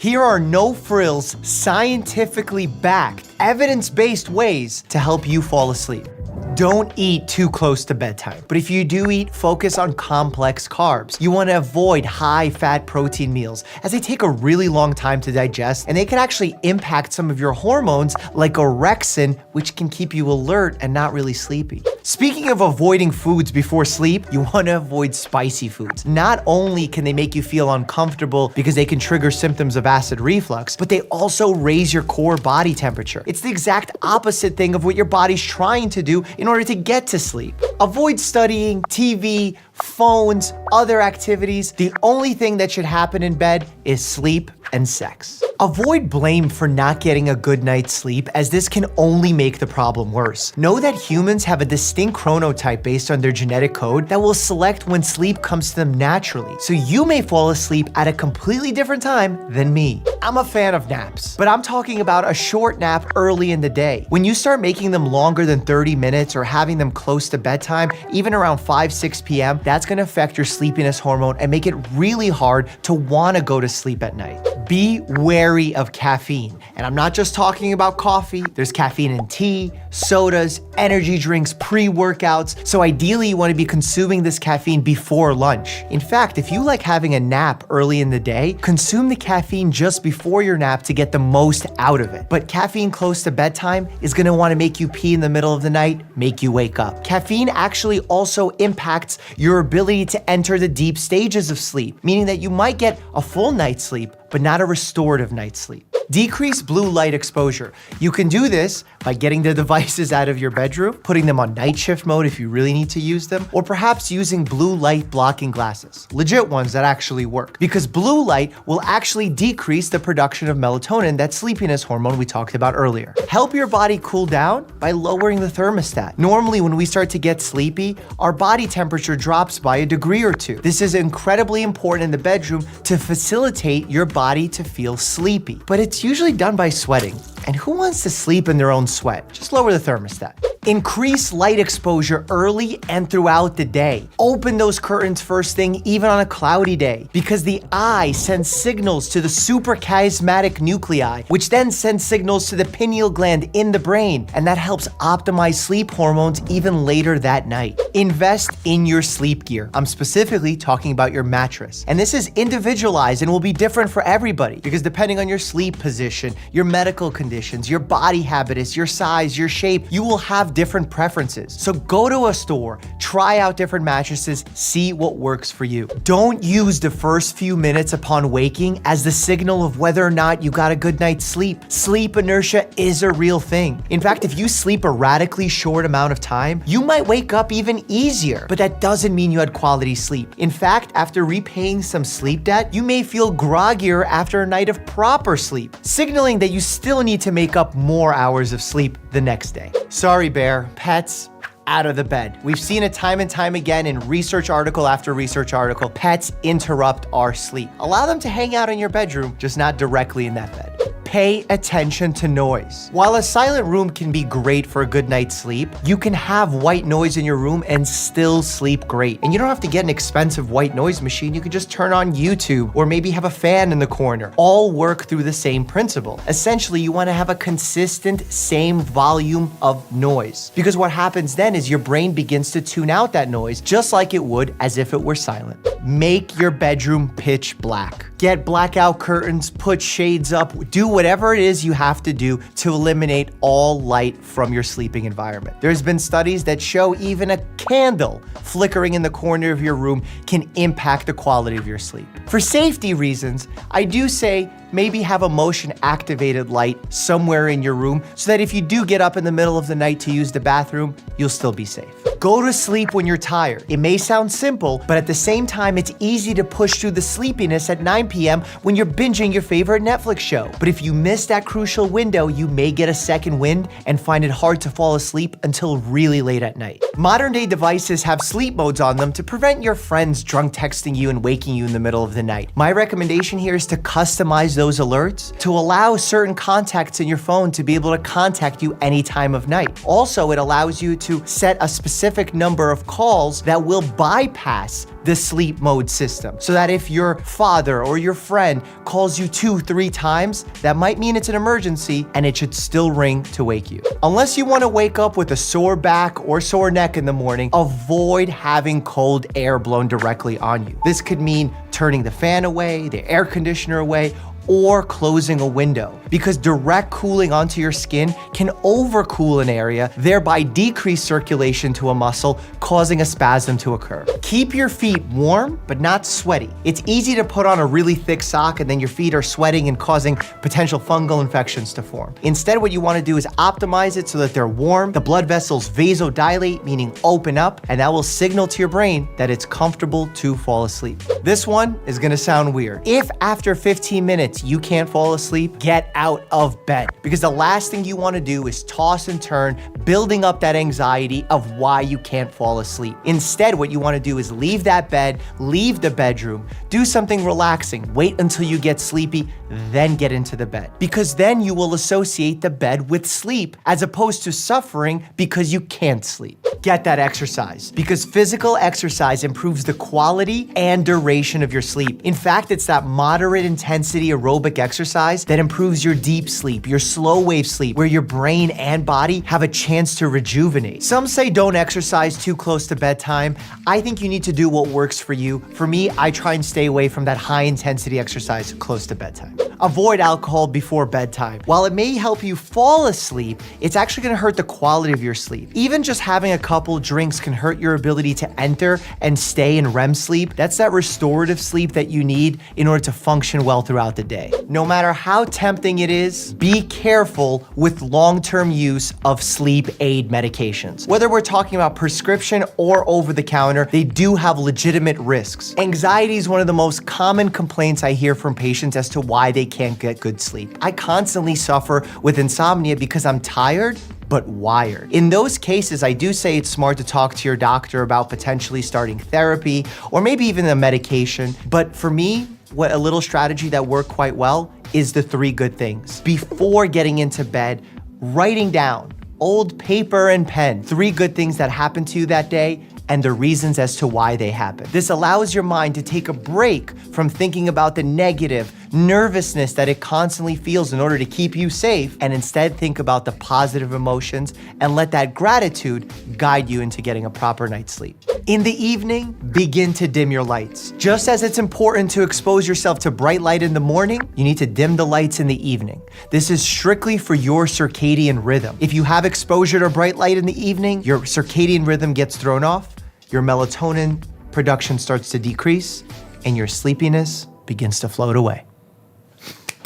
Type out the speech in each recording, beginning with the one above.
Here are no-frills, scientifically backed, evidence-based ways to help you fall asleep. Don't eat too close to bedtime. But if you do eat, focus on complex carbs. You want to avoid high-fat protein meals as they take a really long time to digest and they can actually impact some of your hormones like orexin, which can keep you alert and not really sleepy. Speaking of avoiding foods before sleep, you want to avoid spicy foods. Not only can they make you feel uncomfortable because they can trigger symptoms of acid reflux, but they also raise your core body temperature. It's the exact opposite thing of what your body's trying to do in order to get to sleep. Avoid studying, TV, phones, other activities. The only thing that should happen in bed is sleep and sex. Avoid blame for not getting a good night's sleep, as this can only make the problem worse. Know that humans have a distinct chronotype based on their genetic code that will select when sleep comes to them naturally. So you may fall asleep at a completely different time than me. I'm a fan of naps, but I'm talking about a short nap early in the day. When you start making them longer than 30 minutes or having them close to bedtime, even around 5-6 p.m., that's gonna affect your sleepiness hormone and make it really hard to wanna go to sleep at night. Be wary of caffeine. And I'm not just talking about coffee. There's caffeine in tea, sodas, energy drinks, pre-workouts. So ideally you wanna be consuming this caffeine before lunch. In fact, if you like having a nap early in the day, consume the caffeine just before your nap to get the most out of it. But caffeine close to bedtime is gonna wanna make you pee in the middle of the night, make you wake up. Caffeine actually also impacts your ability to enter the deep stages of sleep, meaning that you might get a full night's sleep, but not a restorative night's sleep. Decrease blue light exposure. You can do this by getting the devices out of your bedroom, putting them on night shift mode if you really need to use them, or perhaps using blue light blocking glasses, legit ones that actually work. Because blue light will actually decrease the production of melatonin, that sleepiness hormone we talked about earlier. Help your body cool down by lowering the thermostat. Normally, when we start to get sleepy, our body temperature drops by a degree or two. This is incredibly important in the bedroom to facilitate your body to feel sleepy. But it's usually done by sweating. And who wants to sleep in their own sweat? Just lower the thermostat. Increase light exposure early and throughout the day. Open those curtains first thing, even on a cloudy day, because the eye sends signals to the suprachiasmatic nuclei, which then sends signals to the pineal gland in the brain, and that helps optimize sleep hormones even later that night. Invest in your sleep gear. I'm specifically talking about your mattress. And this is individualized and will be different for everybody, because depending on your sleep position, your medical conditions, your body habitus, your size, your shape, you will have different preferences. So go to a store, try out different mattresses, see what works for you. Don't use the first few minutes upon waking as the signal of whether or not you got a good night's sleep. Sleep inertia is a real thing. In fact, if you sleep a radically short amount of time, you might wake up even easier, but that doesn't mean you had quality sleep. In fact, after repaying some sleep debt, you may feel groggier after a night of proper sleep, signaling that you still need to make up more hours of sleep the next day. Sorry, Bear, pets out of the bed. We've seen it time and time again in research article after research article. Pets interrupt our sleep. Allow them to hang out in your bedroom, just not directly in that bed. Pay attention to noise. While a silent room can be great for a good night's sleep, you can have white noise in your room and still sleep great. And you don't have to get an expensive white noise machine. You can just turn on YouTube or maybe have a fan in the corner. All work through the same principle. Essentially, you want to have a consistent same volume of noise. Because what happens then is your brain begins to tune out that noise just like it would as if it were silent. Make your bedroom pitch black. Get blackout curtains, put shades up, do whatever it is you have to do to eliminate all light from your sleeping environment. There's been studies that show even a candle flickering in the corner of your room can impact the quality of your sleep. For safety reasons, I do say maybe have a motion activated light somewhere in your room so that if you do get up in the middle of the night to use the bathroom, you'll still be safe. Go to sleep when you're tired. It may sound simple, but at the same time, it's easy to push through the sleepiness at 9 p.m. when you're binging your favorite Netflix show. But if you miss that crucial window, you may get a second wind and find it hard to fall asleep until really late at night. Modern day devices have sleep modes on them to prevent your friends drunk texting you and waking you in the middle of the night. My recommendation here is to customize those alerts to allow certain contacts in your phone to be able to contact you any time of night. Also, it allows you to set a specific specific number of calls that will bypass the sleep mode system. So that if your father or your friend calls you 2-3 times, that might mean it's an emergency and it should still ring to wake you. Unless you want to wake up with a sore back or sore neck in the morning, avoid having cold air blown directly on you. This could mean turning the fan away, the air conditioner away, or closing a window, because direct cooling onto your skin can overcool an area, thereby decrease circulation to a muscle, causing a spasm to occur. Keep your feet warm, but not sweaty. It's easy to put on a really thick sock and then your feet are sweating and causing potential fungal infections to form. Instead, what you want to do is optimize it so that they're warm, the blood vessels vasodilate, meaning open up, and that will signal to your brain that it's comfortable to fall asleep. This one is gonna sound weird. If after 15 minutes you can't fall asleep, get out of bed, because the last thing you want to do is toss and turn, building up that anxiety of why you can't fall asleep. Instead, what you want to do is leave that bed, leave the bedroom, do something relaxing, wait until you get sleepy, then get into the bed, because then you will associate the bed with sleep as opposed to suffering because you can't sleep. Get that exercise, because physical exercise improves the quality and duration of your sleep. In fact, it's that moderate intensity aerobic exercise that improves your deep sleep, your slow wave sleep, where your brain and body have a chance to rejuvenate. Some say don't exercise too close to bedtime. I think you need to do what works for you. For me, I try and stay away from that high intensity exercise close to bedtime. Avoid alcohol before bedtime. While it may help you fall asleep, it's actually gonna hurt the quality of your sleep. Even just having a couple drinks can hurt your ability to enter and stay in REM sleep. That's that restorative sleep that you need in order to function well throughout the day. No matter how tempting it is, be careful with long-term use of sleep aid medications. Whether we're talking about prescription or over-the-counter, they do have legitimate risks. Anxiety is one of the most common complaints I hear from patients as to why they can't get good sleep. I constantly suffer with insomnia because I'm tired but wired. In those cases, I do say it's smart to talk to your doctor about potentially starting therapy or maybe even a medication. But for me, what a little strategy that worked quite well is the 3 good things. Before getting into bed, writing down, old paper and pen, 3 good things that happened to you that day and the reasons as to why they happened. This allows your mind to take a break from thinking about the negative nervousness that it constantly feels in order to keep you safe, and instead think about the positive emotions and let that gratitude guide you into getting a proper night's sleep. In the evening, begin to dim your lights. Just as it's important to expose yourself to bright light in the morning, you need to dim the lights in the evening. This is strictly for your circadian rhythm. If you have exposure to bright light in the evening, your circadian rhythm gets thrown off, your melatonin production starts to decrease, and your sleepiness begins to float away.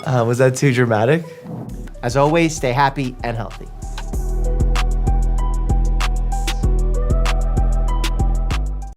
Was that too dramatic? As always, stay happy and healthy.